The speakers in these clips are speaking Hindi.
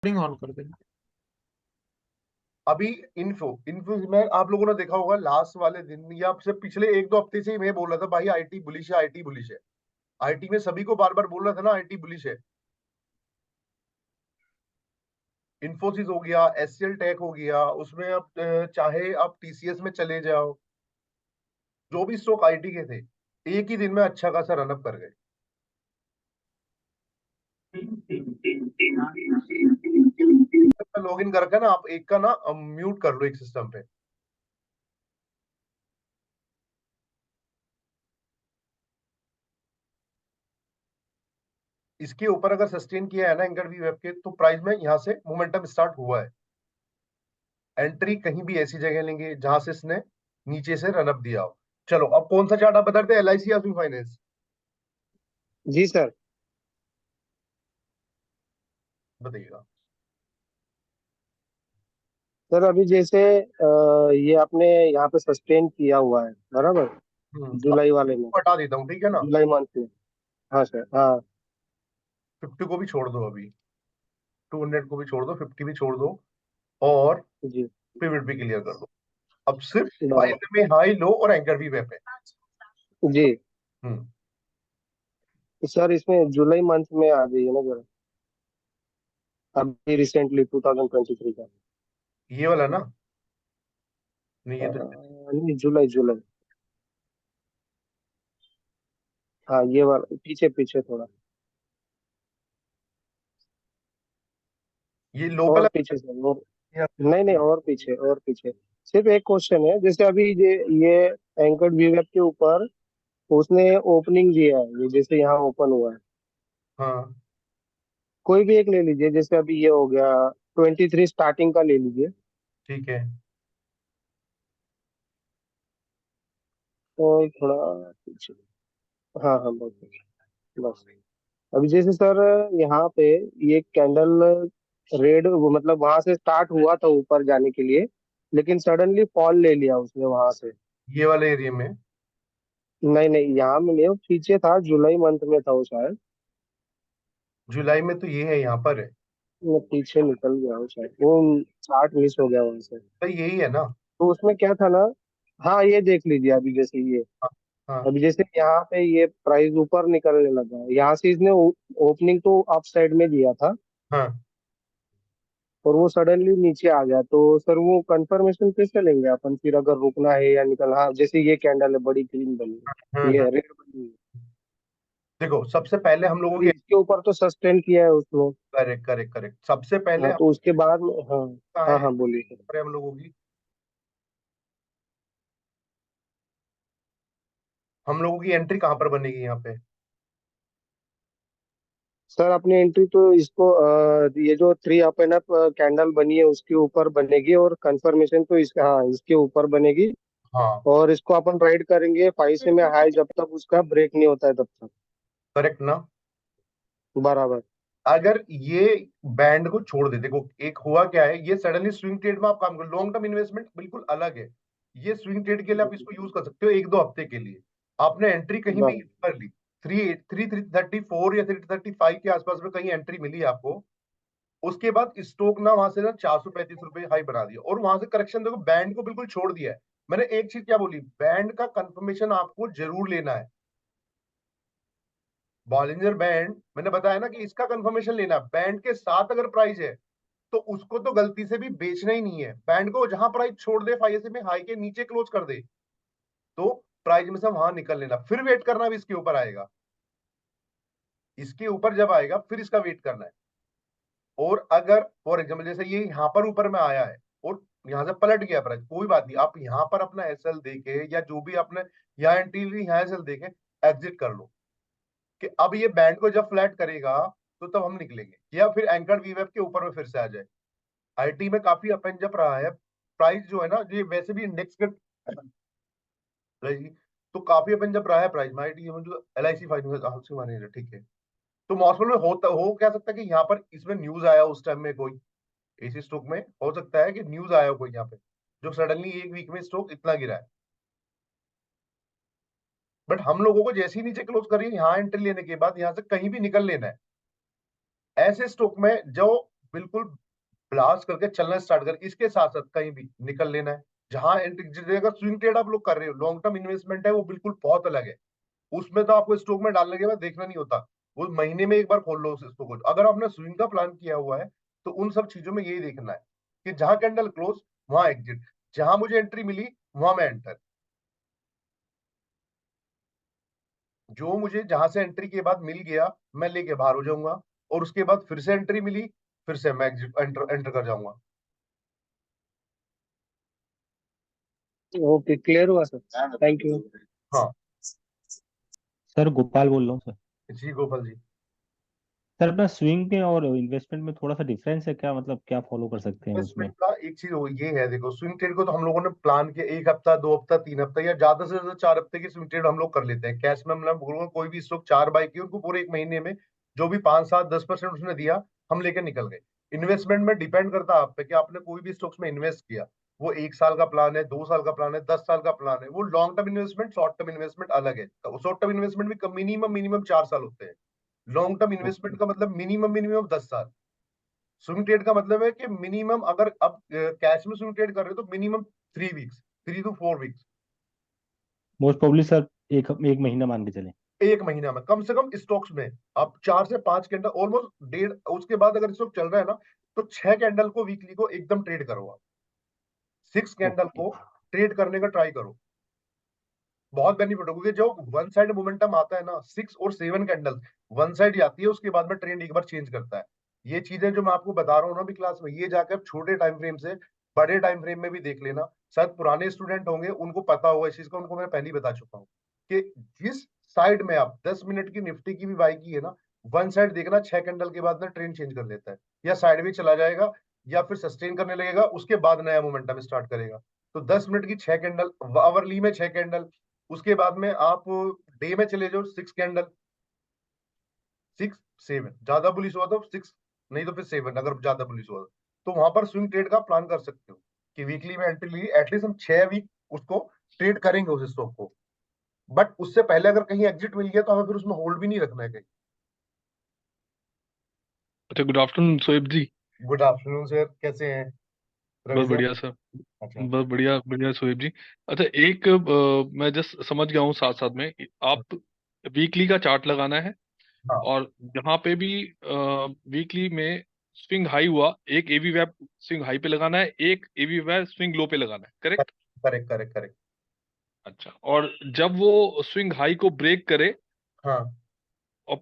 ऑन कर देंगे। अभी इन्फो इन्फो में आप लोगों ने देखा होगा, लास्ट वाले दिन या सिर्फ पिछले एक दो हफ्ते से ही मैं बोल रहा था भाई आईटी बुलिश है, आईटी बुलिश है। आईटी में सभी को बार बार बोल रहा था ना, आईटी बुलिश है। इन्फोसिस हो गया, एचसीएल टेक हो गया, उसमें अब चाहे आप टीसीएस में चले जाओ, जो भी स्टॉक आईटी के थे एक ही दिन में अच्छा खासा रनअप कर गए। लॉग इन करके ना आप एक का ना म्यूट कर लो एक सिस्टम पे। इसके ऊपर अगर सस्टेन किया है ना एंकर वी वेब के, तो प्राइस में यहाँ से मोमेंटम स्टार्ट हुआ है। एंट्री कहीं भी ऐसी जगह लेंगे जहां से इसने नीचे से रनअप दिया हो। चलो अब कौन सा चार्ट आप बताते हैं, एलआईसी या फाइनेंस? जी सर। बताइएगा। सर अभी जैसे ये आपने यहाँ पे सस्टेन किया हुआ है बराबर, अब जुलाई वाले में, हटा देता हूँ, ठीक है ना। जुलाई मंथ में। हाँ सर, हाँ। 50 को भी छोड़ दो, अभी 200 को भी छोड़ दो, 50 भी छोड़ दो, और जी। पिवट भी क्लियर कर दो। अब सिर्फ बराबर। फाइल में हाई लो और एंकर वी वेब है। जी। हम्म तो सर इसमें जुलाई मंथ में आ जाइए ना जरा, अभी रिसेंटली 2023 का। ये वाला ना, नहीं ये तो, नहीं, जुलाई जुलाई। हाँ ये वाला, पीछे पीछे थोड़ा, ये लोकल और पीछे से, और है। नहीं नहीं, और पीछे और पीछे। सिर्फ एक क्वेश्चन है, जैसे अभी ये एंकर्ड वीवेब के ऊपर उसने ओपनिंग दिया है, ये जैसे यहाँ ओपन हुआ है। हाँ कोई भी एक ले लीजिए, जैसे अभी ये हो गया 23 स्टार्टिंग का ले लीजिए। ठीक है। और थोड़ा पीछे। हाँ हाँ, बस बस। अभी जैसे सर यहाँ पे ये कैंडल रेड, वो मतलब वहां से स्टार्ट हुआ था ऊपर जाने के लिए, लेकिन सडनली फॉल ले लिया उसने वहां से। ये वाले एरिया में नहीं नहीं, यहाँ में नहीं, वो पीछे था, जुलाई मंथ में था वो शायद। जुलाई में तो ये है, यहाँ पर है। वो पीछे निकल गया वो शायद, वो चार्ट मिस हो गया वहां से। तो यही है ना। तो उसमें क्या था ना, हाँ ये देख लीजिए अभी जैसे ये, हाँ हाँ अभी जैसे यहाँ पे ये प्राइस ऊपर निकलने लगा, यहाँ से इसने ओपनिंग तो अप साइड में दिया था, हाँ और वो सडनली नीचे आ गया। तो सर वो कंफर्मेशन कैसे लेंगे अपन फिर, अगर रुकना है या निकल, हाँ जैसे ये कैंडल है बड़ी ग्रीन बनी है, हम्म। ये रेड बनी है, देखो सबसे पहले हम लोगों तो की, इसके ऊपर तो सस्टेन किया है उसने। करेक्ट करेक्ट करेक्ट, सबसे पहले हाँ हम तो उसके बाद में, हाँ। कहाँ हाँ है हाँ बोलिए सर। हम लोगों की, हम लोगों की एंट्री कहाँ पर बनेगी यहाँ पे? सर अपनी एंट्री तो इसको ये जो three up and up candle बनी है उसके ऊपर बनेगी, और कंफर्मेशन तो इसका, हाँ इसके ऊपर बनेगी। हाँ और इसको अपन राइड करेंगे 5 में हाई, जब तक उसका ब्रेक नहीं होता है तब तक। करेक्ट ना। बराबर। अगर ये बैंड को छोड़ दे, देखो एक हुआ क्या है, ये सडनली स्विंग ट्रेड में आप काम करो, लॉन्ग टर्म इन्वेस्टमेंट बिल्कुल अलग है। ये स्विंग ट्रेड के लिए आप इसको यूज कर सकते हो एक दो हफ्ते के लिए। आपने एंट्री कहीं भी बराबर। कर ली, थ्री 34 या 335 के आसपास में कहीं एंट्री मिली आपको, उसके बाद स्टॉक ना वहां से ना 435 रुपए हाई बना दिया, और वहां से करेक्शन देखो, बैंड को बिल्कुल छोड़ दिया है। मैंने एक चीज क्या बोली, बैंड का कंफर्मेशन आपको जरूर लेना है। बॉलिंजर बैंड मैंने बताया ना कि इसका कंफर्मेशन लेना है, बैंड के साथ अगर प्राइस है तो उसको तो गलती से भी बेचना ही नहीं है। बैंड को जहां प्राइस छोड़ दे, 5 में हाई के नीचे क्लोज कर दे, तो प्राइस में से वहां निकल लेना, फिर वेट करना भी इसके ऊपर आएगा। इसके ऊपर जब आएगा फिर इसका वेट करना है। और अगर फॉर एग्जाम्पल जैसे ये यहाँ पर ऊपर में आया है और यहाँ से पलट गया प्राइस, कोई बात नहीं, आप यहाँ पर अपना एसएल देके या जो भी आपने यहाँ एंट्री ली, यहाँ एसएल देके एग्जिट कर लो, कि अब ये बैंड को जब फ्लैट करेगा तो तब हम निकलेंगे, या फिर एंकर वीवेब के ऊपर में फिर से आ जाए। आईटी में काफी अप एंड जब रहा है, प्राइस जो है ना, ये वैसे भी इंडेक्स के तो काफी अप एंड जब रहा है प्राइस में आईटी में, जो एलआईसी हाउसिंग मैनेजर, ठीक है। तो मौसम में होता हो क्या सकता है कि यहाँ पर इसमें न्यूज आया उस टाइम में, कोई इसी स्टॉक में हो सकता है कि न्यूज आया हो कोई यहाँ पे, जो सडनली एक वीक में स्टॉक इतना गिरा है। बट हम लोगों को जैसे ही नीचे क्लोज करिए, यहाँ एंट्री लेने के बाद यहाँ से कहीं भी निकल लेना है। ऐसे स्टॉक में जो बिल्कुल ब्लास्ट करके चलना स्टार्ट कर, इसके साथ साथ कहीं भी निकल लेना है। जहां एंट्री, अगर स्विंग ट्रेड आप लोग कर रहे हो, लॉन्ग टर्म इन्वेस्टमेंट है, वो बिल्कुल बहुत अलग है। उसमें तो आपको स्टॉक में डालने के बाद देखना नहीं होता, वो महीने में एक बार खोल लो उस स्टॉक को। अगर आपने स्विंग का प्लान किया हुआ है तो उन सब चीजों में यही देखना है कि जहां कैंडल क्लोज वहां एग्जिट, जहां मुझे एंट्री मिली वहां मैं एंटर। जो मुझे जहां से एंट्री के बाद मिल गया मैं लेके बाहर हो जाऊंगा, और उसके बाद फिर से एंट्री मिली, फिर से मैं एग्जिट एंटर एंटर कर जाऊंगा। ओके, क्लियर हुआ सर, थैंक यू। हाँ सर गोपाल बोल रहा हूँ सर। जी गोपाल जी। सर अपना स्विंग में और इन्वेस्टमेंट में थोड़ा सा डिफरेंस है क्या, मतलब क्या फॉलो कर सकते हैं उसमें? इन्वेस्टमेंट का एक चीज ये है, देखो स्विंग ट्रेड को तो हम लोगों ने प्लान किया 1 हफ्ता 2 हफ्ता 3 हफ्ता या ज्यादा से ज्यादा 4 हफ्ते की स्विंग ट्रेड हम लोग कर लेते हैं कैश में। मतलब बोलूंगा कोई भी स्टॉक 4 बाई की, उनको पूरे एक महीने में जो भी 5 7 10% उसने दिया हम लेके निकल गए। इन्वेस्टमेंट में डिपेंड करता है आप पे कि आपने कोई भी स्टॉक्स में इन्वेस्ट किया, वो 1 साल का प्लान है, 2 साल का प्लान है, 10 साल का प्लान है। वो long term investment short term investment अलग है। शॉर्ट टर्म इन्वेस्टमेंट भी मिनिमम मिनिमम 4 साल होते हैं, लॉन्ग टर्म ओके। इन्वेस्टमेंट का मतलब मिनिमम मिनिमम 10 साल। स्विंग ट्रेड का मतलब है कि मिनिमम, अगर आप कैश में स्विंग ट्रेड कर रहे हो तो minimum 3 weeks, 3 to 4 weeks. Most probably sir एक एक महीना मान के चलें। एक महीना में कम से कम स्टॉक्स में आप 4 से 5 कैंडल, ऑलमोस्ट डेढ़, उसके बाद अगर स्टॉक चल रहा है ना तो 6 कैंडल को वीकली को एकदम ट्रेड करो आप, 6 कैंडल ओके। को ट्रेड करने का ट्राई करो। बहुत बेनिफिट होगा, क्योंकि जो वन साइड मोमेंटम आता है ना, 6 और 7 कैंडल वन साइड जाती है, उसके बाद में ट्रेंड एक बार चेंज करता है। ये चीजें जो मैं आपको बता रहा हूँ ना अभी क्लास में, ये जाकर छोटे टाइम फ्रेम से बड़े टाइम फ्रेम में भी देख लेना। शायद पुराने स्टूडेंट होंगे उनको पता होगा इस चीज का, उनको मैं पहले ही बता चुका हूँ कि जिस साइड में आप 10 मिनट की निफ्टी की भी बाई की है ना, वन साइड देखना 6 कैंडल के बाद ना ट्रेंड चेंज कर लेता है, या साइड भी चला जाएगा या फिर सस्टेन करने लगेगा, उसके बाद नया मोमेंटम स्टार्ट करेगा। तो 10 मिनट की 6 कैंडल, आवरली में 6 कैंडल, उसके बाद में आप डे में चले जाओ 6 कैंडल, 6 7, ज्यादा बुलिश हुआ तो 6, नहीं तो फिर 7 अगर ज्यादा बुलिश हुआ तो वहां पर स्विंग ट्रेड का प्लान कर सकते हो कि वीकली में एंट्री ली, एटलीस्ट हम 6 वीक उसको ट्रेड करेंगे उस स्टॉक को। बट उससे पहले अगर कहीं एग्जिट मिल गया तो हमें फिर उसमें होल्ड भी नहीं रखना है कहीं। अच्छा, गुड आफ्टरनून सोएब जी। गुड आफ्टरनून सर, कैसे हैं रवि बहुत सर? बढ़िया सर। अच्छा। बहुत बढ़िया बढ़िया सोएब जी। अच्छा, एक मैं जस्ट समझ गया हूँ, साथ साथ में आप वीकली का चार्ट लगाना है, हाँ और जहाँ पे भी वीकली में स्विंग हाई हुआ, एक एवी वेब स्विंग हाई पे लगाना है, एक एवी वेब स्विंग लो पे लगाना है, करेक्ट? Correct correct correct. अच्छा, और जब वो स्विंग हाई को ब्रेक करे, हाँ और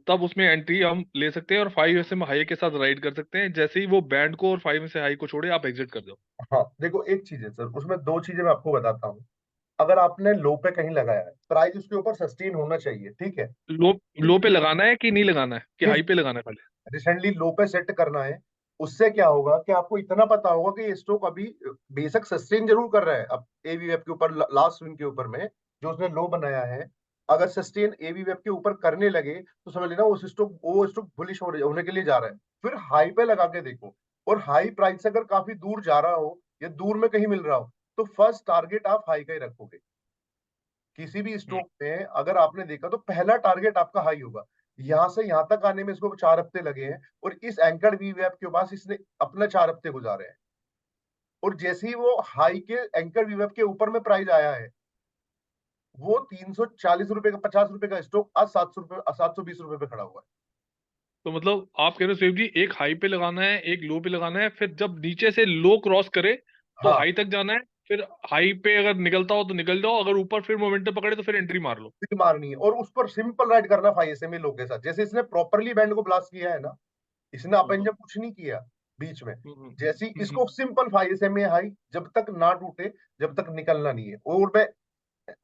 तब उसमें एंट्री हम ले सकते हैं, और 5 में हाई के साथ राइड कर सकते हैं। जैसे ही वो बैंड को और 5 से हाई को छोड़े, आप एग्जिट कर दो। हाँ, देखो एक चीज है सर, उसमें दो चीजें मैं आपको बताता हूँ। अगर आपने लो पे कहीं लगाया है, प्राइस उसके ऊपर सस्टेन होना चाहिए, ठीक है। लो लो पे लगाना है कि नहीं लगाना है, कि नहीं, हाई पे लगाना है पहले? रिसेंटली लो पे सेट करना है। उससे क्या होगा कि आपको इतना पता होगा कि ये स्टॉक अभी बेशक सस्टेन जरूर कर रहा है, अब एवीएफ के ऊपर लास्ट स्विंग के ऊपर में जो उसने लो बनाया है, अगर सस्टेन एवीएफ के ऊपर करने लगे तो समझ लेना वो स्टॉक बुलिश होने के लिए जा रहा है। फिर हाई पे लगा के देखो, और हाई प्राइस से अगर काफी दूर जा रहा हो या दूर में कहीं मिल रहा हो तो फर्स्ट टारगेट आप हाई का ही रखोगे। किसी भी हम्म। स्टॉक में अगर आपने देखा तो पहला टारगेट आपका हाई होगा। यहां से यहां तक आने में इसको 4 हफ्ते लगे हैं, और इस एंकर वी वेब के पास इसने अपना 4 हफ्ते गुजारे हैं। और जैसे ही वो हाई के एंकर वी वेब के ऊपर में प्राइस आया है, वो 340 रुपए का, 50 रुपए का स्टॉक आज 700 रुपए, 720 रुपए पे खड़ा हुआ है। तो मतलब आप कह रहे हो शिव जी, एक हाई पे लगाना है, एक लो पे लगाना है, फिर जब नीचे से लो क्रॉस करे तो हाँ, हाई तक जाना है, फिर हाई पे अगर निकलता हो तो निकल जाओ, अगर ऊपर फिर मोमेंटम पकड़े तो फिर एंट्री मार लो। फिर मारनी है और उस पर सिंपल राइड करना 5 SMA लो के साथ, जैसे इसने प्रॉपरली बैंड को ब्लास्ट किया है ना, इसने अप एंड हम्म। जब कुछ नहीं किया बीच में। हम्म। जैसे ही हम्म। इसको सिंपल 5 SMA हाई, जब तक ना टूटे, जब तक निकलना नहीं है। और मैं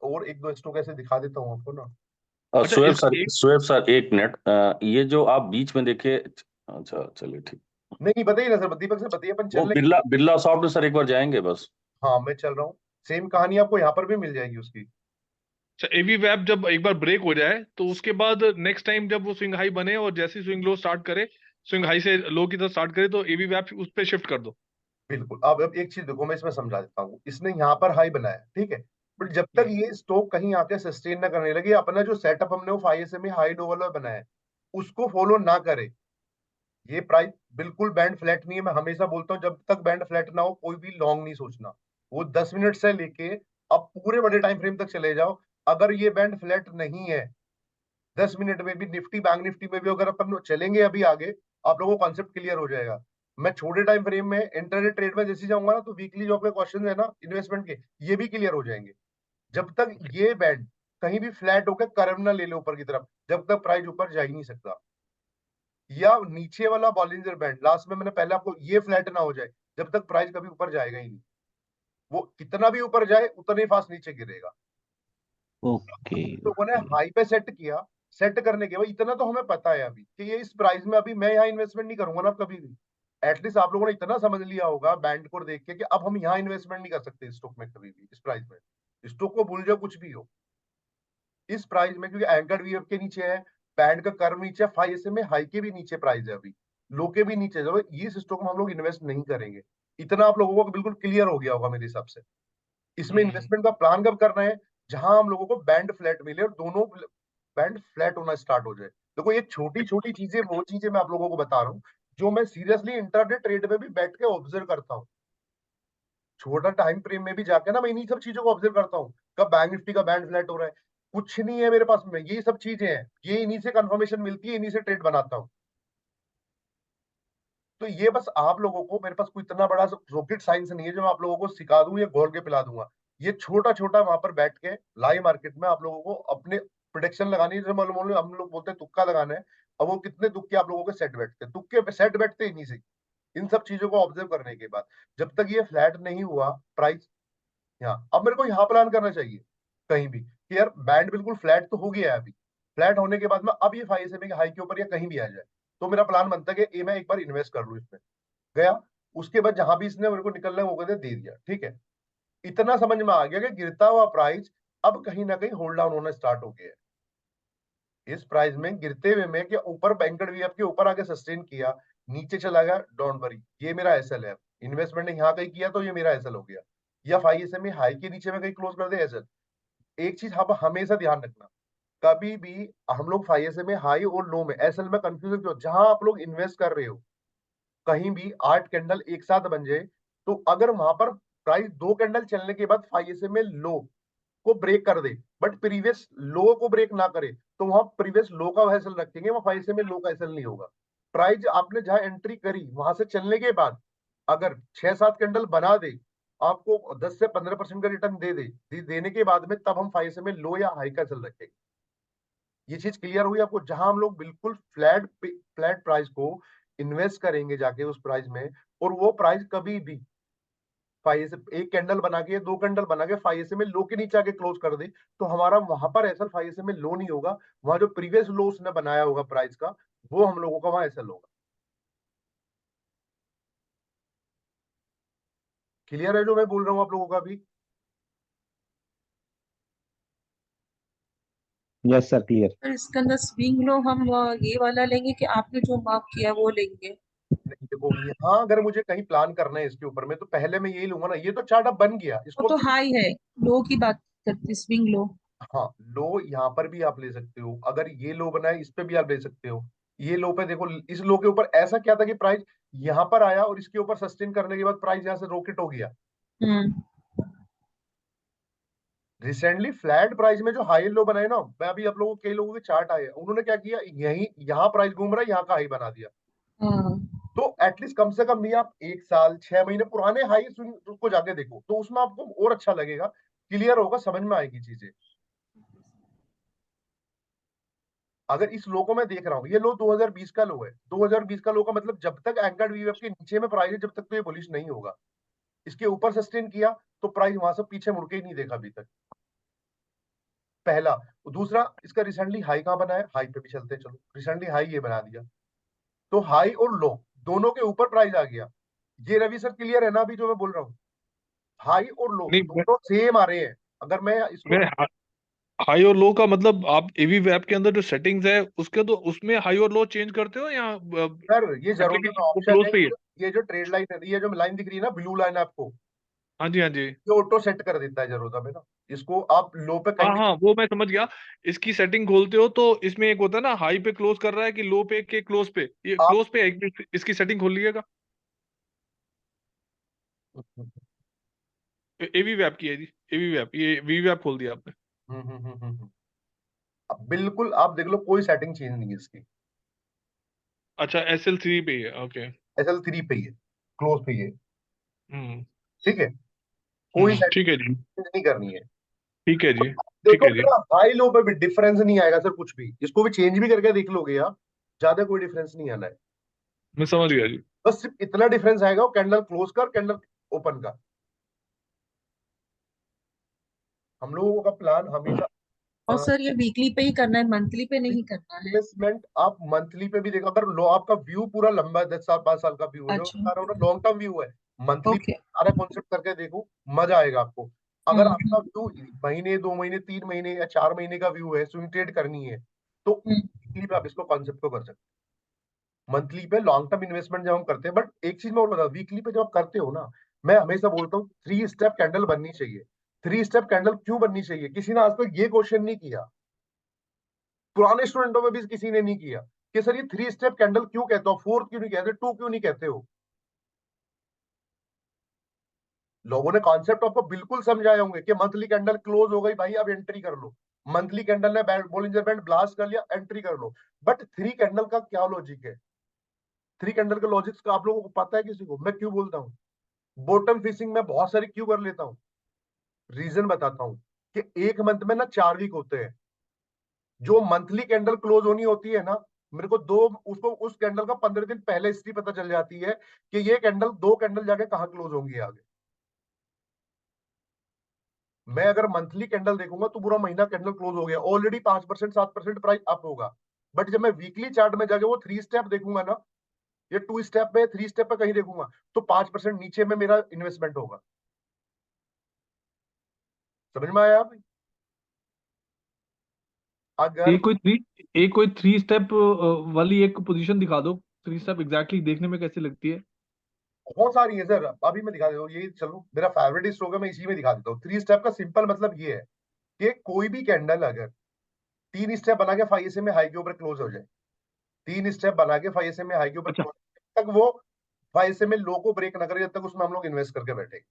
और एक दो स्टॉक ऐसे दिखा देता हूँ आपको ना। अच्छा, शोएब इसका सर, एक शोएब सर एक मिनट, ये जो आप बीच में देखे, अच्छा चलिए ठीक। नहीं नहीं, बताइए ना सर, दीपक सर बताइए, अपन वो चल रहे। बिरला बिरला सॉफ्ट में सर एक बार जाएंगे बस। हाँ मैं चल रहा हूँ, सेम कहानी आपको यहाँ पर भी मिल जाएगी उसकी। एवी वेब जब एक बार ब्रेक हो जाए, तो उसके बाद नेक्स्ट टाइम जब वो स्विंग हाई बने और जैसे ही स्विंग लो स्टार्ट करे, स्विंग हाई से लो की तरफ स्टार्ट करे, तो एवी वेब उस पर शिफ्ट कर दो। बिल्कुल। अब एक चीज देखो, मैं इसमें समझा देता हूँ। इसने यहाँ पर हाई बनाया, ठीक है, बट जब तक हम्म। ये स्टॉक कहीं आके सस्टेन ना करने लगे, अपना जो सेटअप हमने वो 5 SMA हाई लो वाला बनाया है उसको फॉलो ना करे, ये प्राइस बिल्कुल बैंड फ्लैट नहीं है। मैं हमेशा बोलता हूँ जब तक बैंड फ्लैट ना हो कोई भी लॉन्ग नहीं सोचना। वो 10 मिनट से लेके अब पूरे बड़े टाइम फ्रेम तक चले जाओ, अगर ये बैंड फ्लैट नहीं है 10 मिनट में भी, निफ्टी बैंक निफ्टी में भी अगर अपन चलेंगे अभी आगे, आप लोगों को कॉन्सेप्ट क्लियर हो जाएगा। मैं छोटे टाइम फ्रेम में इंटरडे ट्रेड में जैसे जाऊंगा ना, तो वीकली जो अपने क्वेश्चन है ना इन्वेस्टमेंट के, ये भी क्लियर हो जाएंगे। जब तक ये बैंड कहीं भी फ्लैट होकर कर्व ना ले ले ऊपर की तरफ, जब तक प्राइस ऊपर जा ही नहीं सकता। या नीचे वाला बॉलिंजर बैंड लास्ट में मैंने पहले आपको, ये फ्लैट ना हो जाए, जब तक प्राइस कभी ऊपर जाएगा ही नहीं। वो कितना भी ऊपर जाए उतना ही फास्ट नीचे गिरेगा। ओके तो उन्हें ओके। हाई पे सेट किया, सेट करने के बाद इतना तो हमें पता है अभी कि ये इस प्राइस में, अभी मैं यहाँ इन्वेस्टमेंट नहीं करूंगा ना कभी भी। एटलीस्ट आप लोगों ने इतना समझ लिया होगा बैंड को देख के कि अब हम यहाँ इन्वेस्टमेंट नहीं कर सकते स्टॉक में कभी भी, इस प्राइस में। स्टॉक को भूल जाओ कुछ भी हो इस प्राइस में, क्योंकि एंकर्ड वीएफ के नीचे है, बैंड का कर्व नीचे है, 5 में हाई के भी नीचे प्राइस है अभी, लो के भी नीचे। जब इस स्टॉक में हम लोग इन्वेस्ट नहीं करेंगे, इतना आप लोगों को बिल्कुल क्लियर हो गया होगा मेरे हिसाब से। इसमें इन्वेस्टमेंट का प्लान कब करना है, जहां हम लोगों को बैंड फ्लैट मिले और दोनों बैंड फ्लैट होना स्टार्ट हो जाए। देखो ये छोटी छोटी चीजें, वो चीजें मैं आप लोगों को बता रहा हूँ जो मैं सीरियसली इंटरडे ट्रेड में भी बैठ के ऑब्जर्व करता हूँ। छोटा टाइम फ्रेम में भी जाके ना मैं इन्हीं सब चीजों को ऑब्जर्व करता हूँ, कब बैंक निफ्टी का बैंड फ्लैट हो रहा है। कुछ नहीं है मेरे पास में, ये सब चीजें हैं, ये इन्हीं से कंफर्मेशन मिलती है, इन्हीं से ट्रेड बनाता हूँ। तो ये बस आप लोगों को, मेरे पास कोई इतना बड़ा रॉकेट साइंस नहीं है जो मैं आप लोगों को सिखा दूं या घोल के पिला दूंगा। ये छोटा छोटा वहां पर बैठ के लाइव मार्केट में आप लोगों को अपने प्रोडिक्शन लगानी है, जो मालूम हम लोग बोलते हैं तुक्का लगाना है। अब वो कितने तुक्के आप लोगों के सेट बैठते हैं, तुक्के सेट बैठते इन्हीं से, इन सब चीजों को ऑब्जर्व करने के बाद। जब तक ये फ्लैट नहीं हुआ प्राइस, यहाँ अब मेरे को यहाँ प्लान करना चाहिए कहीं भी कि यार बैंड बिल्कुल फ्लैट तो हो गया है अभी, फ्लैट होने के बाद में अब ये 5 के हाई के ऊपर या कहीं भी आ जाए, तो मेरा प्लान बनता है कि ये मैं एक बार इन्वेस्ट कर लूँ इसमें। गया, उसके बाद जहां भी इसने मेरे को निकलना है वो कहते दे दिया, ठीक है। इतना समझ में आ गया कि गिरता हुआ प्राइस अब कहीं ना कहीं होल्ड डाउन होना स्टार्ट हो गया है। इस प्राइस में गिरते हुए में कि ऊपर बैंकेड वीएफ के ऊपर आके सस्टेन किया, नीचे चला गया, डोंट वरी, ये मेरा एसएल है। इन्वेस्टमेंट ने यहाँ कहीं किया तो ये मेरा एसएल हो गया। या 5 हाई के नीचे में कहीं क्लोज कर दे एसएल। एक चीज आप हमेशा ध्यान रखना, कभी भी हम लोग 5 हाई और लो में एसएल में कंफ्यूजन क्यों, जहां आप लोग इन्वेस्ट कर रहे हो कहीं भी 8 कैंडल एक साथ बन जाए, तो अगर वहां पर प्राइस 2 कैंडल चलने के बाद 5 लो को ब्रेक कर दे, बट प्रीवियस लो को ब्रेक ना करे, तो वहां प्रीवियस लो का हैसल रखेंगे, वहां 5 लो का हैसल नहीं होगा। प्राइस आपने जहां एंट्री करी वहां से चलने के बाद अगर 6-7 कैंडल बना दे, आपको 10 से 15% का रिटर्न देने के बाद में, तब हम 5 लो या हाई का हैसल रखेंगे। ये चीज क्लियर हुई आपको, जहां हम लोग बिल्कुल फ्लैट प्राइस को इन्वेस्ट करेंगे जाके उस प्राइस में, और वो प्राइस कभी भी 1 कैंडल बना के 2 कैंडल बना के 5 लो के नीचे आके क्लोज कर दे, तो हमारा वहां पर ऐसा 5 लो नहीं होगा। वहां जो प्रीवियस लो उसने बनाया होगा प्राइस का, वो हम लोगों का वहां ऐसा होगा। क्लियर है जो मैं बोल रहा हूँ आप लोगों का भी? Yes sir, clear. सर इसके अंदर स्विंग लो हम ये वाला लेंगे कि आपने जो मार्क किया है वो लेंगे? नहीं देखो, यहाँ अगर मुझे कहीं प्लान करना है इसके ऊपर में, तो पहले मैं यही लूंगा ना, ये तो चार्ट अब बन गया वो इसको। तो हाई है, लो की बात करते, स्विंग लो। हाँ, लो यहाँ पर भी आप ले सकते हो, अगर ये लो बनाए इस पे भी आप ले सकते हो। ये लो पे देखो, इस लो के ऊपर ऐसा क्या था कि प्राइस यहाँ पर आया और इसके ऊपर सस्टेन करने के बाद प्राइस यहाँ से रॉकेट हो गया। हम्म। रिसेंटली फ्लैट प्राइस में जो हाई लो बनाए ना, मैं अभी आप लोगों, कई लोगों के चार्ट आए, उन्होंने क्या किया, यही यहाँ प्राइस घूम रहा है, यहाँ का हाई बना दिया। हाँ। तो एटलीस्ट कम से कम भी आप 1 साल 6 महीने पुराने हाई स्विंग को जाके देखो, तो उसमें आपको और अच्छा लगेगा, क्लियर होगा, समझ में आएगी चीजें। अगर इस लो को मैं देख रहा हूँ, ये लो 2020 का लो है, 2020 का लो का मतलब जब तक एंकर्ड वीएफ के नीचे में प्राइस है, जब तक तो ये बुलिश नहीं होगा। इसके ऊपर सस्टेन किया तो प्राइस वहां से पीछे मुड़ के ही नहीं देखा अभी तक, पहला। दूसरा, इसका रिसेंटली हाई कहां बना है, हाई पे भी चलते हैं, चलो रिसेंटली हाई ये बना दिया, तो हाई और लो दोनों के ऊपर प्राइस आ गया। ये रवि सर क्लियर है ना अभी जो मैं बोल रहा हूँ? हाई और लो नहीं, दोनों सेम आ रहे हैं। अगर मैं इसको, मैं हाई और लो का मतलब आप एवी वेब के अंदर जो सेटिंग्स है उसके, तो उसमें हाई और लो चेंज करते हो या सर ये जरूरत एप्लीकेशन को ऑप्शन क्लोज है, पे ही है? ये जो ट्रेड लाइन है, ये जो लाइन दिख रही है ना, ब्लू लाइन आपको, हाँ जी, हाँ जी। ये ऑटो सेट कर देता है जरूरत है ना। इसको आप लो पे हाँ कहीं भी। हाँ, वो मैं समझ गया। इसकी सेटिंग खोलते हो तो इसमें एक होता है ना, हाई पे क्लोज कर रहा है कि लो पे के क्लोज पे, ये आप क्लोज पे है, इसकी सेटिंग खोल लीजिएगा। एवी वैप की है जी, एवी वैप, ये वी वैप खोल दिया आपने। अब बिल्कुल आप देख लो, कोई सेटिंग चेंज नहीं है इसकी। अच्छा, SL3 पे ही है, ओके। SL3 पे ही है, क्लोज पे ही है। हम्म। ठीक है, कोई ठीक है जी। सेटिंग नहीं करनी है। ठीक है जी। ठीक है देखोगे जी। ना, हाई लो पे भी डिफरेंस नहीं आएगा सर, कुछ भी। इसको भी चेंज भी करके देख लोगे आप, ज्यादा कोई डिफरेंस नहीं आना है। मैं समझ गया जी। बस सिर्फ इतना डिफरेंस आएगा, वो कैंडल क्लोज का और कैंडल ओपन का। हम लोगों का प्लान हमेशा और सर ये वीकली पे ही करना है, मंथली पे नहीं करना है? इन्वेस्टमेंट आप मंथली पे भी देखो, अगर लो आपका व्यू पूरा लंबा है, 10 साल 5 साल का व्यू है, जो अच्छा। बता रहा हूँ ना, लॉन्ग टर्म व्यू है, मंथली ओके। सारा कॉन्सेप्ट करके देखो, मजा आएगा आपको। अगर हम्म। आपका व्यू महीने 2 महीने 3 महीने या 4 महीने का व्यू है, स्विंग ट्रेड करनी है, तो हम्म। वीकली पे आप इसको कॉन्सेप्ट को कर सकते हो। मंथली पे लॉन्ग टर्म इन्वेस्टमेंट जब हम करते हैं, बट एक चीज मैं और बता, वीकली पे जब आप करते हो ना, मैं हमेशा बोलता हूँ 3 स्टेप कैंडल बननी चाहिए। 3 स्टेप कैंडल क्यों बननी चाहिए? किसी ने आज तक ये क्वेश्चन नहीं किया, पुराने स्टूडेंटों में भी किसी ने नहीं किया कि सर ये 3 स्टेप कैंडल क्यों कहते हो, फोर्थ क्यों नहीं कहते, टू क्यों नहीं कहते हो। लोगों ने कॉन्सेप्ट आपको बिल्कुल समझाए होंगे कि मंथली कैंडल क्लोज हो गई भाई, अब एंट्री कर लो। मंथली कैंडल ने बोलिंजर बैंड ब्लास्ट कर लिया, एंट्री कर लो। बट 3 कैंडल का क्या लॉजिक है? 3 कैंडल के लॉजिक्स का आप लोगों को पता है किसी को? मैं क्यों बोलता हूँ बॉटम फिशिंग में बहुत सारी क्यों कर लेता हूँ? रीजन बताता हूँ कि एक मंथ में ना 4 वीक होते हैं। जो मंथली कैंडल क्लोज होनी होती है ना, मेरे को दो उसको उस कैंडल का 15 दिन पहले हिस्ट्री पता चल जाती है कि ये कैंडल 2 कैंडल जाके कहाँ क्लोज होंगी आगे। मैं अगर मंथली कैंडल देखूंगा तो पूरा महीना कैंडल क्लोज हो गया, ऑलरेडी 5% 7% प्राइस अप होगा। बट जब मैं वीकली चार्ट में जाके वो 3 स्टेप देखूंगा ना, ये 2 स्टेप पे 3 स्टेप पे कहीं देखूंगा, तो 5% नीचे में मेरा इन्वेस्टमेंट होगा। समझ में आया आप? अगर एक कोई थ्री स्टेप वाली एक पोजीशन दिखा दो, थ्री स्टेप एग्जैक्टली देखने में कैसी लगती है? बहुत सारी है सर, अभी मैं दिखा देता हूँ, ये चलो मेरा फेवरेट स्ट्रोक है, मैं इसी में दिखा देता हूँ। 3 स्टेप का सिंपल मतलब ये है कि कोई भी कैंडल अगर 3 स्टेप बना के 5 में हाई के ऊपर क्लोज हो जाए, 3 स्टेप बना के 5 में हाई के ऊपर अच्छा, क्लोज तक वो 5 में लो को ब्रेक ना करे, जब तक उसमें हम लोग इन्वेस्ट करके बैठे।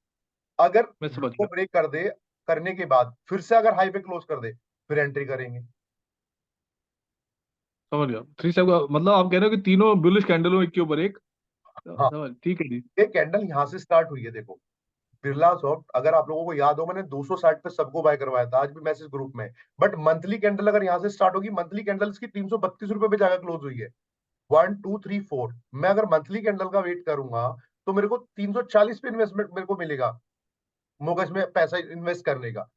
अगर मैं लो समझ को गया, ब्रेक कर दे, करने के बाद फिर से अगर हाई पे क्लोज कर दे, फिर एंट्री करेंगे। समझ गया। थ्री स्टेप का मतलब आप कह रहे हो कि तीनों बुलिश कैंडलों एक के ऊपर एक। हाँ, समझ, ठीक है जी। ये कैंडल यहां से स्टार्ट हुई है, देखो बिरला सॉफ्ट, अगर आप लोगों को याद हो, मैंने 260 पे सबको बाय करवाया था, आज भी मैसेज ग्रुप में। बट मंथली कैंडल अगर यहाँ से स्टार्ट होगी, मंथली कैंडल इसकी 332 रुपए पे जाकर क्लोज हुई है। 1 2 3 4, मैं अगर मंथली कैंडल का वेट करूंगा तो मेरे को 340 पे इन्वेस्टमेंट मेरे को मिलेगा, मौका इसमें पैसा इन्वेस्ट करने का।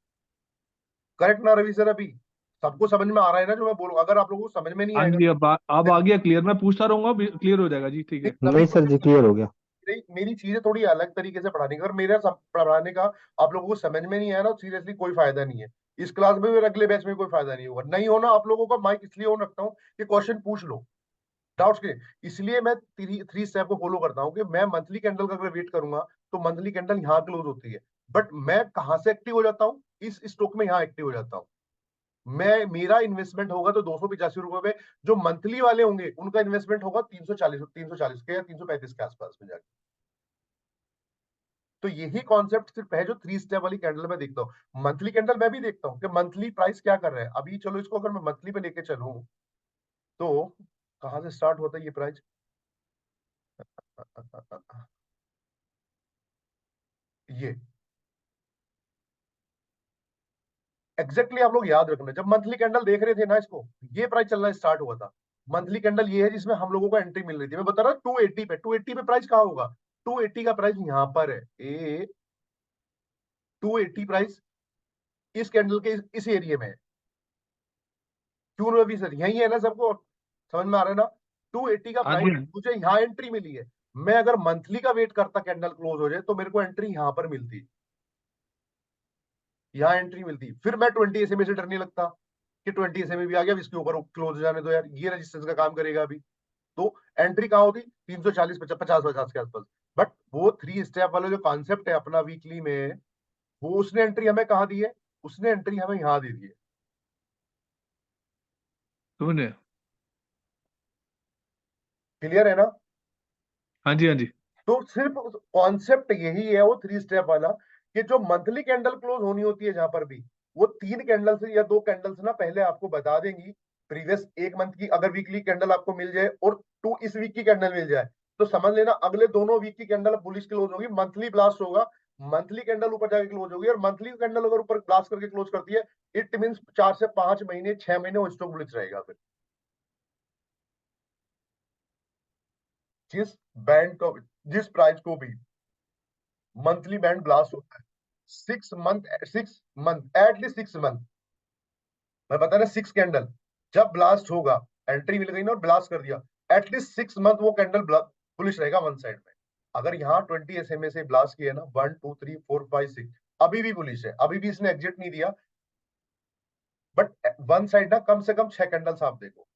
करेक्ट ना रवि सर? अभी सबको समझ में आ रहा है ना जो मैं बोलूँ? अगर आप लोगों को समझ में नहीं हाँ आएगा, जी, अब आ गया क्लियर, मैं पूछता रहूंगा, क्लियर हो जाएगा जी, ठीक है। तभी नहीं तो सर जी, क्लियर हो गया। मेरी चीजें थोड़ी अलग तरीके से पढ़ाने का, अगर मेरा पढ़ाने का आप लोगों को समझ में नहीं आया ना, सीरियसली कोई फायदा नहीं है। इस क्लास में भी और अगले बैच में कोई फायदा नहीं होगा। नहीं होना आप लोगों का माइक इसलिए ऑन रखता हूँ कि क्वेश्चन पूछ लो, डाउट्स के। इसलिए मैं 3 स्टेप को फॉलो करता हूँ कि मैं मंथली कैंडल का अगर वेट करूंगा तो मंथली कैंडल यहाँ क्लोज होती है, बट मैं कहाँ से एक्टिव हो जाता हूँ? इस स्टॉक में यहाँ एक्टिव हो जाता हूँ। मैं, मेरा इन्वेस्टमेंट होगा तो 285 रुपए पे, जो मंथली वाले होंगे उनका इन्वेस्टमेंट होगा 340 के या 335 के आसपास में जाके। तो यही कॉन्सेप्ट सिर्फ है जो 3 स्टेप वाली कैंडल में देखता हूँ। मंथली कैंडल मैं भी देखता हूँ कि मंथली प्राइस क्या कर रहा है। अभी चलो इसको अगर मैं मंथली पे लेके चलूं तो कहाँ से स्टार्ट होता है ये प्राइस? ये एग्जैक्टली आप लोग याद रखना, जब मंथली कैंडल देख रहे थे ना इसको, ये प्राइस चलना स्टार्ट हुआ था। मंथली कैंडल ये है जिसमें हम लोगों को एंट्री मिल रही थी। मैं बता रहा हूँ 280 पे, 280 पे प्राइस कहाँ होगा? 280 का प्राइस यहाँ पर है, ए 280 प्राइस इस कैंडल के इस एरिया में है। क्यों रवि सर? यही है ना सबको समझ में आ रहा है ना? 280 का हाँ प्राइस जी, हाँ। मुझे यहाँ एंट्री मिली है। मैं अगर मंथली का वेट करता कैंडल क्लोज हो जाए तो मेरे को एंट्री यहाँ पर मिलती, यहाँ एंट्री मिलती। फिर मैं 20 SMA से डरने लगता कि 20 SMA भी आ गया, अब इसके ऊपर क्लोज हो जाने दो यार, ये रेजिस्टेंस का काम करेगा अभी। तो एंट्री कहाँ होती? 340 50 के आसपास। बट वो 3 स्टेप वाला जो कॉन्सेप्ट है अपना वीकली में, वो उसने एंट्री हमें कहाँ दी है? उसने एंट्री हमें यहाँ दे दी है। समझे? क्लियर है ना? हाँ जी, हाँ जी। तो सिर्फ कॉन्सेप्ट यही है वो 3 स्टेप वाला, कि जो मंथली कैंडल क्लोज होनी होती है जहां पर भी, वो 3 कैंडल से या 2 कैंडल से ना पहले आपको बता देंगी। प्रीवियस एक मंथ की अगर वीकली कैंडल आपको मिल जाए और 2 इस वीक की कैंडल मिल जाए, तो समझ लेना अगले दोनों वीक की कैंडल बुलिश क्लोज होगी, मंथली ब्लास्ट होगा, मंथली कैंडल ऊपर जाके क्लोज होगी, और मंथली कैंडल अगर ऊपर ब्लास्ट करके क्लोज करती है, इट मीन 4 से 5 महीने 6 महीने वो स्टॉक बुलिश रहेगा। फिर जिस बैंड को, जिस प्राइस को भी मंथली बैंड ब्लास्ट होता है, 6 मंथ एटलीस्ट 6 मंथ, मैं बता रहा 6 कैंडल जब ब्लास्ट होगा, एंट्री मिल गई ना और ब्लास्ट कर दिया, एटलीस्ट 6 मंथ वो कैंडल बुलिश रहेगा वन साइड में। अगर यहाँ 20 SMA से ब्लास्ट किया ना, 1 2 3 4 5 6, अभी भी बुलिश है, अभी भी इसने एग्जिट नहीं दिया, बट वन साइड ना कम से कम 6 कैंडल्स आप देखो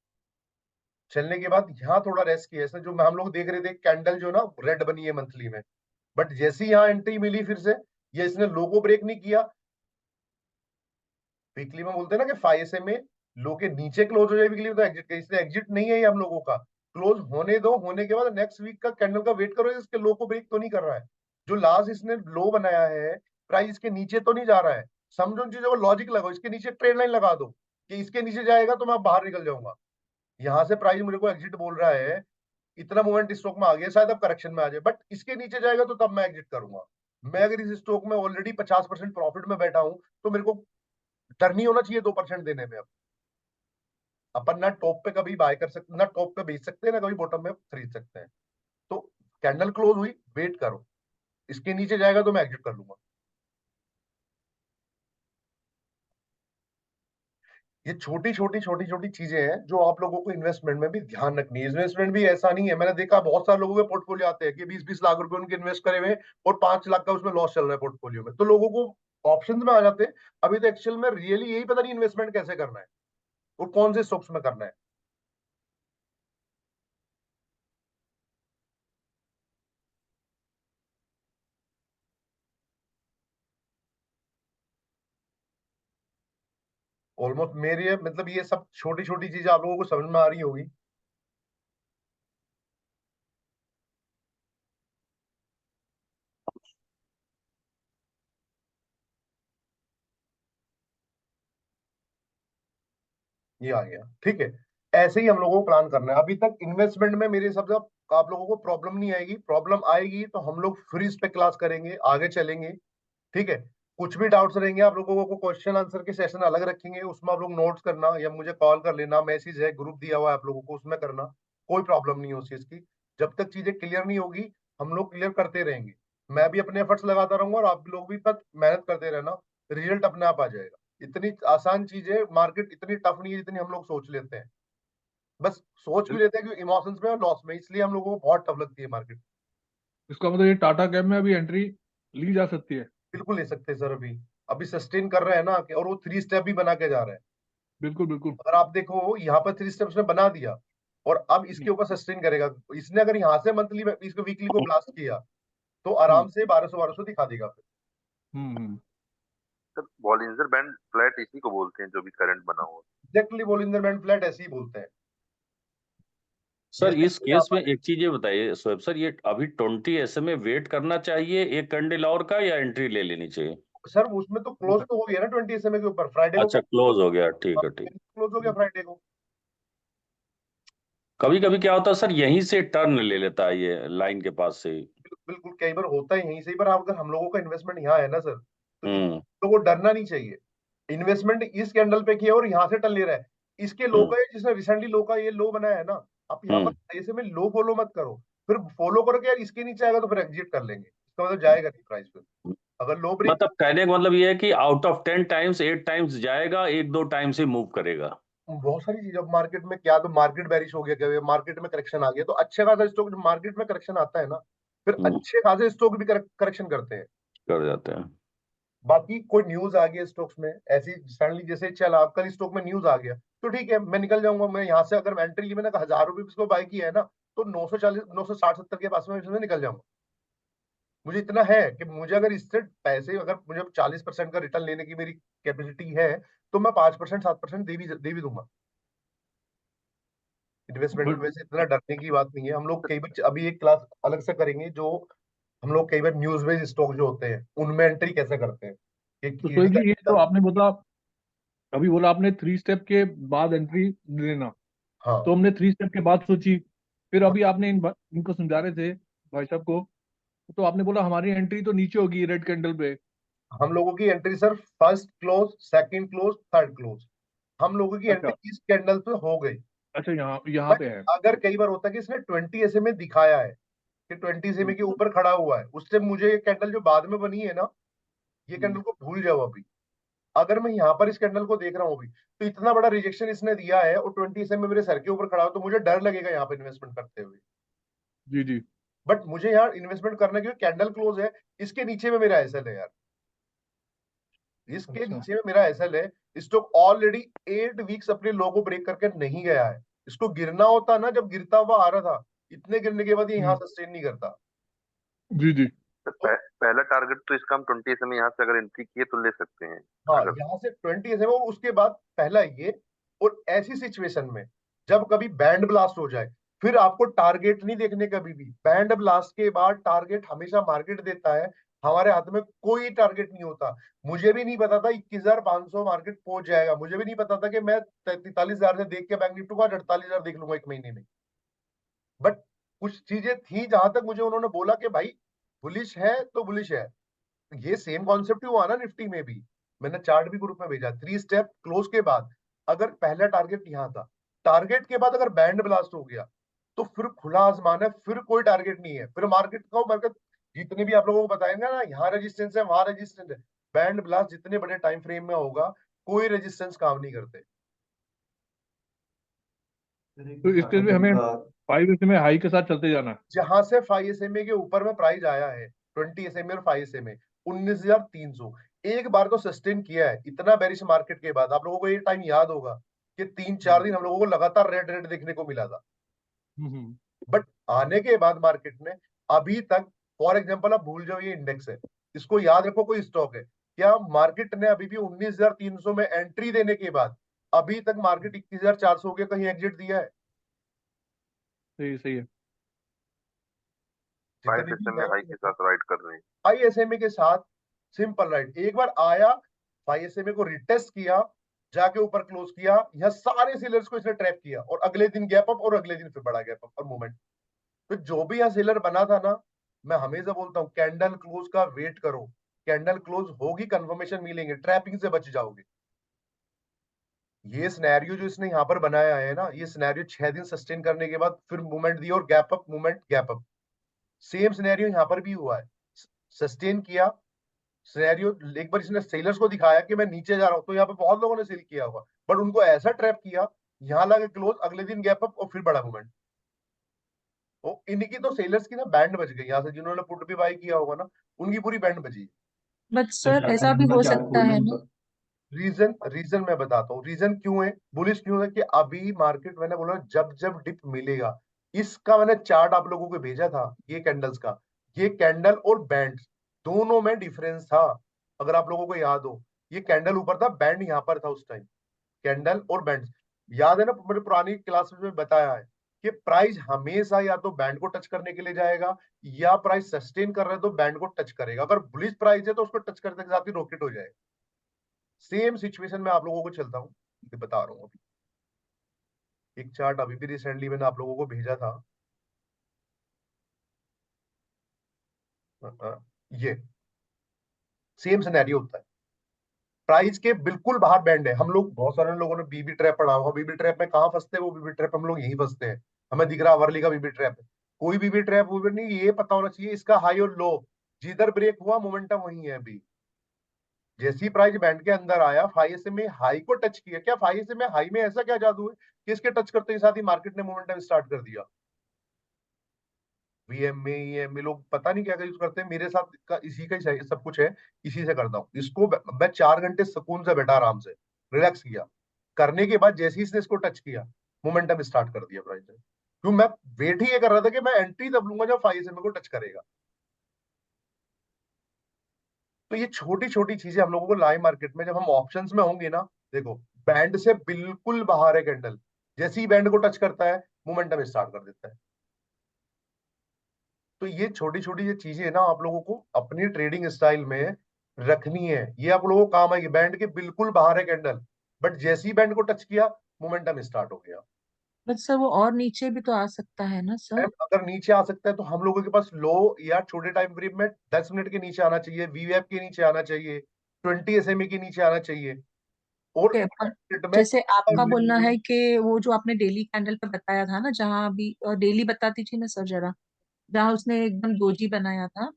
चलने के बाद यहाँ थोड़ा रेस्ट किया इसने, जो हम लोग देख रहे थे कैंडल जो ना रेड बनी है मंथली में, बट जैसी यहाँ एंट्री मिली फिर से, ये इसने लोगो ब्रेक नहीं किया। वीकली में बोलते हैं ना कि 5 SMA लो के नीचे क्लोज हो जाए वीकली में, तो एग्जिट, इसलिए एग्जिट नहीं है ये हम लोगों का, क्लोज होने दो, होने के बाद नेक्स्ट वीक का कैंडल का वेट करो, इसके लो को ब्रेक तो नहीं कर रहा है, जो लास्ट इसने लो बनाया है प्राइस के नीचे तो नहीं जा रहा है, समझो उन चीजों को, लॉजिक लगाओ, इसके नीचे ट्रेड लाइन लगा दो कि इसके नीचे जाएगा तो मैं बाहर निकल जाऊंगा। यहाँ से प्राइस मेरे को एग्जिट बोल रहा है, इतना मूवमेंट स्टॉक में आ गया, शायद अब करेक्शन में आ जाए, बट इसके नीचे जाएगा तो तब मैं एग्जिट करूंगा। मैं अगर इस स्टॉक में ऑलरेडी 50% प्रॉफिट में बैठा हूं, तो मेरे को डर नहीं होना चाहिए 2% देने में। अब अपन ना टॉप पे कभी बाय कर सकते, ना टॉप पे बेच सकते हैं, ना कभी बॉटम में खरीद सकते हैं। तो कैंडल क्लोज हुई, वेट करो, इसके नीचे जाएगा तो मैं एग्जिट कर लूंगा। ये छोटी छोटी चीजें हैं जो आप लोगों को इन्वेस्टमेंट में भी ध्यान रखनी है। इन्वेस्टमेंट भी ऐसा नहीं है, मैंने देखा बहुत सारे लोगों के पोर्टफोलियो आते हैं कि 20-20 लाख रुपए उनके इन्वेस्ट करे हुए और 5 लाख का उसमें लॉस चल रहा है पोर्टफोलियो में, तो लोगों को ऑप्शन में आ जाते हैं। अभी तो एक्चुअल में रियली यही पता नहीं इन्वेस्टमेंट कैसे करना है और कौन से स्टॉक्स में करना है। ऑलमोस्ट मेरे मतलब ये सब छोटी छोटी चीजें आप लोगों को समझ में आ रही होगी। ये आ गया, ठीक है। ऐसे ही हम लोगों को प्लान करना है। अभी तक इन्वेस्टमेंट में मेरे हिसाब से आप लोगों को प्रॉब्लम नहीं आएगी, प्रॉब्लम आएगी तो हम लोग फ्री पे क्लास करेंगे, आगे चलेंगे, ठीक है। कुछ भी डाउट्स रहेंगे आप लोगों को, क्वेश्चन आंसर के सेशन अलग रखेंगे, उसमें आप लोग नोट्स करना या मुझे कॉल कर लेना, मैसेज है ग्रुप दिया हुआ है आप लोगों को, उसमें करना, कोई प्रॉब्लम नहीं है उस चीज की। जब तक चीजें क्लियर नहीं होगी हम लोग क्लियर करते रहेंगे, मैं भी अपने एफर्ट्स लगाता रहूंगा और आप लोग भी बस मेहनत करते रहना, रिजल्ट अपने आप आ जाएगा। इतनी आसान चीज है, मार्केट इतनी टफ नहीं है जितनी हम लोग सोच लेते हैं, बस सोच भी लेते हैं कि इमोशंस में और लॉस में, इसलिए हम लोगों को बहुत टफ लगती है मार्केट। इसका मतलब ये टाटा कैप में अभी एंट्री ली जा सकती है? बिल्कुल ले सकते हैं सर, अभी अभी सस्टेन कर रहे हैं ना और वो 3 स्टेप भी बना के जा रहे हैं। बिल्कुल बिल्कुल। अगर आप देखो यहाँ पर 3 स्टेप्स में बना दिया और अब इसके ऊपर सस्टेन करेगा, इसने अगर यहाँ से मंथली में इसको वीकली को ब्लास्ट किया तो हम्म आराम से 1200 दिखा देगा फिर। हम्म। सर बॉलिंजर बैंड फ्लैट इसी को बोलते हैं जो भी करंट बना हुआ एग्जैक्टली बॉलिंजर बैंड फ्लैट ऐसे ही बोलते हैं। सर जैसे इस यहाँ केस में पर एक चीज ये बताइए शोएब सर, ये अभी 20 SMA वेट करना चाहिए एक कैंडल और का, या एंट्री ले लेनी चाहिए? सर उसमें तो क्लोज तो हो गया ना 20 SMA के ऊपर, फ्राइडे को अच्छा क्लोज हो गया, ठीक है ठीक। क्लोज हो गया फ्राइडे को। कभी कभी क्या होता है सर, यहीं से टर्न ले लेता है ये लाइन के पास से ही। बिल्कुल कई बार होता है यहीं से ही, पर अगर हम लोगों का इन्वेस्टमेंट यहाँ है ना सर, तो इन हम्म लोगों को डरना नहीं चाहिए। इन्वेस्टमेंट इस कैंडल पे किया और यहाँ से टल ले रहा है, इसके लो हम्म का, जिसने रिसेंटली लो का ये लो बनाया है ना, आप यहाँ हम्म। पर ऐसे में लो फॉलो मत करो, फिर फॉलो करो कि यार इसके नीचे आएगा तो फिर एग्जिट कर लेंगे, इसका मतलब जाएगा नहीं प्राइस पे। अगर लो ब्रेक, मतलब कहने का मतलब ये है कि आउट ऑफ 10 टाइम्स 8 टाइम्स जाएगा, एक दो टाइम से मूव करेगा। बहुत सारी चीज, अब मार्केट में क्या, तो मार्केट बैरिश हो गया, क्या मार्केट में करेक्शन आ गया, तो अच्छे खासा स्टॉक जब मार्केट में करेक्शन आता है ना, फिर हम्म, अच्छे खासे स्टॉक भी करेक्शन करते हैं। कर जाते हैं। बाकी कोई न्यूज आ गई स्टॉक्स में ऐसी सडनली, जैसे चल कल स्टॉक में न्यूज आ गया, तो ठीक है मैं निकल जाऊंगा, मैं यहाँ से अगर एंट्री ली मैंने 1000 रुपये इसको बाय किया है ना, तो 940 960 70 के पास में इसमें निकल जाऊंगा। मुझे इतना है कि मुझे अगर इससे पैसे, अगर मुझे 40% का रिटर्न लेने की मेरी कैपेसिटी है, तो मैं 5% 7% दे भी दूंगा। इन्वेस्टमेंट में बट वैसे इतना डरने की बात नहीं है। हम लोग कई बार अभी एक क्लास अलग से करेंगे, जो हम लोग कई बार न्यूज बेस्ड स्टॉक जो होते हैं उनमें एंट्री कैसे करते हैं, तो ये भी सोहेल जी, ये करके तो जाते आपने बोला, अभी बोला आपने 3 स्टेप के बाद एंट्री लेना, हैं। हाँ, तो हमने 3 स्टेप के बाद सोची, फिर अभी आपने इनको समझा रहे थे भाई साहब को, तो आपने बोला हमारी एंट्री तो नीचे होगी रेड कैंडल पे। हम लोगों की entry sir first close, second close, third close, हम लोगों की अच्छा। एंट्री इस कैंडल पे हो गई। अच्छा, यहाँ यहाँ बट पे है। अगर कई बार होता है कि इसने 20 SMA दिखाया है कि 20 SMA के ऊपर खड़ा हुआ है, उससे मुझे ये कैंडल जो बाद में बनी है ना, ये हम्म, कैंडल को भूल जाओ अभी। अगर मैं यहाँ पर इस कैंडल को देख रहा हूँ अभी, तो इतना बड़ा रिजेक्शन इसने दिया है और 20 SMA मेरे सर के ऊपर खड़ा हो, तो मुझे डर लगेगा यहाँ पे इन्वेस्टमेंट करते हुए। जी जी। बट मुझे यहाँ इन्वेस्टमेंट करना, क्योंकि कैंडल क्लोज है, इसके नीचे में मेरा एसएल है यार, इसके अच्छा। नीचे में मेरा एसएल है। स्टॉक ऑलरेडी 8 वीक्स अपने लो को ब्रेक करके नहीं गया है। इसको गिरना होता ना, जब गिरता हुआ आ रहा था, इतने गिरने के बाद ये यहाँ हम्म। सस्टेन नहीं करता। जी जी। तो तो पहला टारगेट तो इसका हम 20 समय यहाँ से अगर एंट्री किए तो ले सकते हैं हाँ, अगर। यहाँ से 20 SMA, उसके बाद पहला ये। और ऐसी सिचुएशन में जब कभी बैंड ब्लास्ट हो जाए, फिर आपको टारगेट नहीं देखने, कभी भी बैंड ब्लास्ट के बाद टारगेट हमेशा मार्केट देता है, हमारे हाथ में कोई टारगेट नहीं होता। मुझे भी नहीं पता था 21,500 मार्केट पहुंच जाएगा, मुझे भी नहीं पता था कि मैं 43,000 से देख के बैंक निफ्टी को आज 48,000 देख लूंगा एक महीने में। बट कुछ चीजें थी जहां तक मुझे उन्होंने बोला कि भाई बुलिश है तो बुलिश है। ये सेम कॉन्सेप्ट ही हुआ ना निफ्टी में भी। मैंने चार्ट भी ग्रुप में भेजा, 3 स्टेप क्लोज के बाद अगर पहला टारगेट यहाँ था, टारगेट के बाद अगर बैंड ब्लास्ट हो गया, तो फिर खुला आसमान है, फिर कोई टारगेट नहीं है। फिर मार्केट जितने भी आप लोगों को बताएंगे ना, यहाँ रेजिस्टेंस है, वहां रेजिस्टेंस है, बैंड ब्लास्ट जितने बड़े टाइम फ्रेम में होगा, कोई रेजिस्टेंस काम नहीं करते। तो इस केस में हमें 5 में हाई के साथ चलते जाना है। जहां से 5 SMA के ऊपर में प्राइस आया है, 20 SMA और 5 SMA, 19,300, एक बार तो सस्टेन किया है इतना बेरिश मार्केट के बाद। आप लोगों को ये टाइम याद होगा कि 3-4 दिन हम लोगों को लगातार रेड रेड देखने को मिला था। हम्म। बट आने के बाद मार्केट में अभी तक, फॉर एग्जाम्पल आप भूल जाओ ये इंडेक्स है, इसको याद रखो कोई स्टॉक है, क्या मार्केट ने अभी भी 19,300 में एंट्री देने के बाद अभी तक मार्केट 21,400 के कहीं एग्जिट दिया है? सही सही है। जितने 5 भी समय हाई के साथ राइड कर रहे हैं। ISMA के साथ सिंपल राइट, एक बार आया, 5 SMA को रिटेस्ट किया, जाके ऊपर क्लोज किया, यह सारे सेलर्स को इसने ट्रैप किया, और अगले दिन गैप अप, और अगले दिन फिर बड़ा गैप अप और मूवमेंट। तो जो भी यहाँ सेलर बना था ना, मैं हमेशा बोलता हूँ कैंडल क्लोज का वेट करो, कैंडल क्लोज होगी, कंफर्मेशन मिलेंगे, ट्रैपिंग से बच जाओगे। ये सिनेरियो जो इसने यहाँ पर बनाया है ना, ये सिनेरियो 6 दिन सस्टेन करने के बाद फिर मूवमेंट दिया, और gap up movement gap up, same scenario यहाँ पर भी हुआ है। सस्टेन किया सिनेरियो, एक बार इसने सेलर्स को दिखाया कि मैं नीचे जा रहा हूं, तो यहाँ पे बहुत लोगों ने सेल किया होगा, बट उनको ऐसा ट्रैप किया, यहाँ लगे क्लोज, अगले दिन गैप अप और फिर बड़ा मूवमेंट। तो इनकी तो सेलर्स की ना बैंड बच गई, यहाँ से जिन्होंने पुट भी बाय किया होगा ना, उनकी पूरी बैंड बची। बट सर ऐसा भी हो सकता है ना। रीजन रीजन मैं बताता हूँ, रीजन क्यों है, बुलिश क्यों है, कि अभी मार्केट, मैंने बोला जब जब डिप मिलेगा, इसका मैंने चार्ट आप लोगों को भेजा था, ये कैंडल्स का, ये कैंडल और बैंड दोनों में डिफरेंस था। अगर आप लोगों को याद हो, ये कैंडल ऊपर था, बैंड यहाँ पर था उस टाइम, कैंडल और बैंड। याद है ना, मेरे पुरानी क्लास में बताया है कि प्राइस हमेशा या तो बैंड को टच करने के लिए जाएगा, या प्राइस सस्टेन कर रहा है तो बैंड को टच करेगा। अगर बुलिश प्राइस है तो उसको टच करने के साथ ही रॉकेट हो जाएगा। सेम सिचुएशन में आप लोगों को चलता हूँ, बता रहा हूँ। अभी एक चार्ट अभी भी रिसेंटली मैंने आप लोगों को भेजा था, ये सेम सिनेरियो होता है, प्राइस के बिल्कुल बाहर बैंड है। हम लोग बहुत सारे लोगों ने बीबी ट्रैप पढ़ा होगा, बीबी ट्रैप में कहाँ फंसते हैं, वो बीबी ट्रैप हम लोग यही फंसते हैं। हमें दिख रहा अवर्ली का बीबी ट्रैप है, कोई बीबी ट्रैप वो भी नहीं, ये पता होना चाहिए इसका हाई और लो, जिधर ब्रेक हुआ मोमेंटम वही है। अभी जैसी प्राइस बैंड के अंदर आया, 5 SMA हाई को टच किया, क्या 5 SMA हाई में ऐसा क्या जादू है कि इसके टच करते ही साथ ही मार्केट ने मोमेंटम स्टार्ट कर दिया। VMA EMA लोग पता नहीं क्या यूज करते हैं, मेरे साथ का इसी का ही सब कुछ है, इसी से करता हूँ इसको। मैं 4 घंटे सुकून से बैठा, आराम से रिलैक्स किया, करने के बाद जैसे ही इसने इसको टच किया, मोमेंटम स्टार्ट कर दिया प्राइस ने। क्यों, मैं वेट ही ये कर रहा था कि मैं एंट्री तब लूंगा जब 5 SMA को टच करेगा। तो ये छोटी छोटी चीजें हम लोगों को लाइव मार्केट में, जब हम ऑप्शंस में होंगे ना, देखो बैंड से बिल्कुल बाहर है कैंडल, जैसे ही बैंड को टच करता है मोमेंटम स्टार्ट कर देता है। तो ये छोटी छोटी ये चीजें ना आप लोगों को अपनी ट्रेडिंग स्टाइल में रखनी है, ये आप लोगों को काम आएगी। बैंड के बिल्कुल बाहर है कैंडल, बट जैसे ही बैंड को टच किया मोमेंटम स्टार्ट हो गया। बट सर वो और नीचे भी तो आ सकता है ना सर। मैम अगर नीचे आ सकता है तो हम लोगों के पास लो या छोटे टाइम फ्रेम में 10 मिनट के नीचे आना चाहिए, वीवैप के नीचे आना चाहिए, 20 SMA के नीचे आना चाहिए, और ओके, पर मिनट में जैसे आपका बोलना है कि वो जो आपने डेली कैंडल पे बताया था ना, जहाँ अभी डेली बताती थी ना सर जरा, जहाँ उसने एकदम दोजी बनाया था,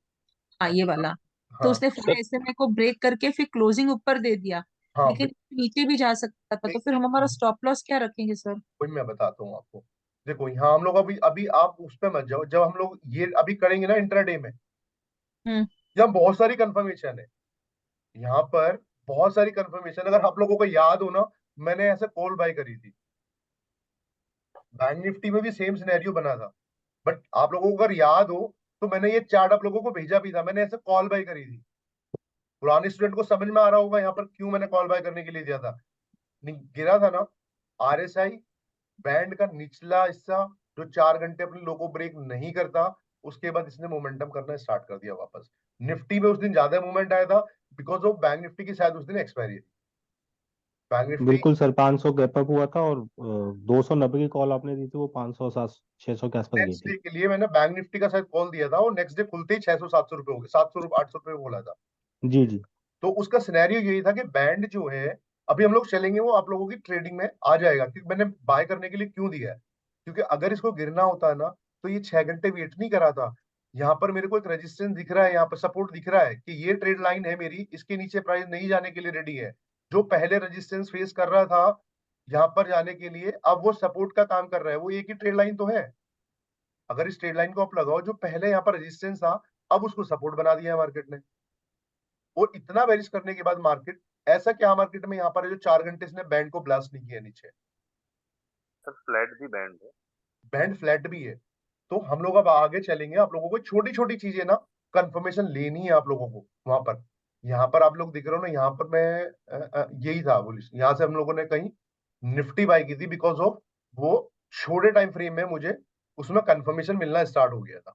हाँ ये वाला, तो हाँ उसने फिर SMA को ब्रेक करके फिर क्लोजिंग ऊपर दे दिया, हाँ लेकिन नीचे भी जा सकता था, तो फिर हम हमारा स्टॉप लॉस क्या रखेंगे सर। वही मैं बताता हूँ आपको। देखो यहाँ हम लोग अभी अभी आप उस पे मत जाओ, जब हम लोग ये अभी करेंगे ना इंट्राडे में, हम्म। यहाँ बहुत सारी कंफर्मेशन है, यहाँ पर बहुत सारी कंफर्मेशन। अगर आप लोगों को याद हो ना, मैंने ऐसे कॉल बाय करी थी, बैंक निफ्टी में भी सेम सिनेरियो बना था, बट आप लोगों को अगर याद हो तो मैंने ये चार्ट आप लोगों को भेजा भी था, मैंने ऐसे कॉल बाय करी थी। पुराने स्टूडेंट को समझ में आ रहा होगा यहाँ पर क्यों मैंने कॉल बाय करने के लिए दिया था। नहीं गिरा था ना, RSI बैंड का निचला हिस्सा जो 4 घंटे अपने लो को ब्रेक नहीं करता, उसके बाद इसने मोमेंटम करना स्टार्ट कर दिया वापस। निफ्टी में उस दिन ज्यादा मूवमेंट आया था बिकॉज ऑफ बैंक निफ्टी की शायद उस दिन एक्सपायरी थी। बैंक निफ्टी बिल्कुल सर, 500 गैप अप हुआ था और 290 की कॉल आपने दी थी, वो 500 600 के आसपास गई नेक्स्ट थी। डे के लिए मैंने बैंक निफ्टी का शायद कॉल दिया था, और नेक्स्ट डे खुलते ही 600 700 रुपए हो गए, 700 800 रुपए बोला था। जी जी। तो उसका सिनेरियो यही था कि बैंड जो है, अभी हम लोग चलेंगे वो आप लोगों की ट्रेडिंग में आ जाएगा, क्योंकि मैंने बाय करने के लिए क्यों दिया है, क्योंकि अगर इसको गिरना होता है ना तो ये 6 घंटे वेट नहीं करा था। यहाँ पर मेरे को एक रेजिस्टेंस दिख रहा है, यहाँ पर सपोर्ट दिख रहा है कि ये ट्रेड लाइन है मेरी, इसके नीचे प्राइस नहीं जाने के लिए रेडी है। जो पहले रेजिस्टेंस फेस कर रहा था यहाँ पर जाने के लिए, अब वो सपोर्ट का काम कर रहा है, वो एक ही ट्रेड लाइन तो है। अगर इस ट्रेड लाइन को आप लगाओ, जो पहले यहाँ पर रेजिस्टेंस था अब उसको सपोर्ट बना दिया है मार्केट ने। और इतना बेरिश करने के बाद मार्केट, ऐसा क्या मार्केट में यहाँ पर है जो 4 घंटे इसने बैंड को ब्लास्ट नहीं किया नीचे, सर फ्लैट भी बैंड है। बैंड फ्लैट भी है। तो हम लोग अब आगे चलेंगे, आप लोगों को छोटी छोटी चीजें ना कंफर्मेशन लेनी है आप लोगों को वहां पर। यहाँ पर आप लोग दिख रहे हो ना, यहाँ पर मैं यही था बुलिश, यहाँ से हम लोगों ने कहीं निफ्टी बाई की थी बिकॉज ऑफ वो छोटे टाइम फ्रेम में मुझे उसमें कंफर्मेशन मिलना स्टार्ट हो गया था।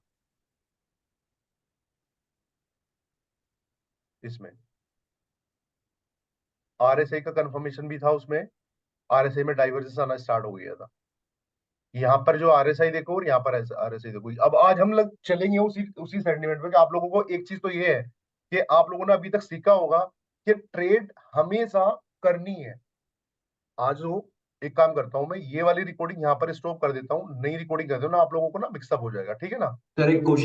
इसमें RSI का कंफर्मेशन भी था, उसमें RSI में डाइवर्जेंस आना स्टार्ट हो गया था। यहाँ पर जो RSI देखो और यहाँ पर RSI देखो। अब आज हम लोग चलेंगे उसी उसी सेंटीमेंट पे कि आप लोगों को एक चीज तो ये है कि आप लोगों ने अभी तक सीखा होगा कि ट्रेड हमेशा करनी है। आज वो एक काम करता हूँ, मैं ये वाली रिकॉर्डिंग यहाँ पर स्टॉप कर देता हूँ, नई रिकॉर्डिंग कर दो ना, आप लोगों को ना मिक्सअप हो जाएगा, ठीक है ना। सर एक क्वेश्चन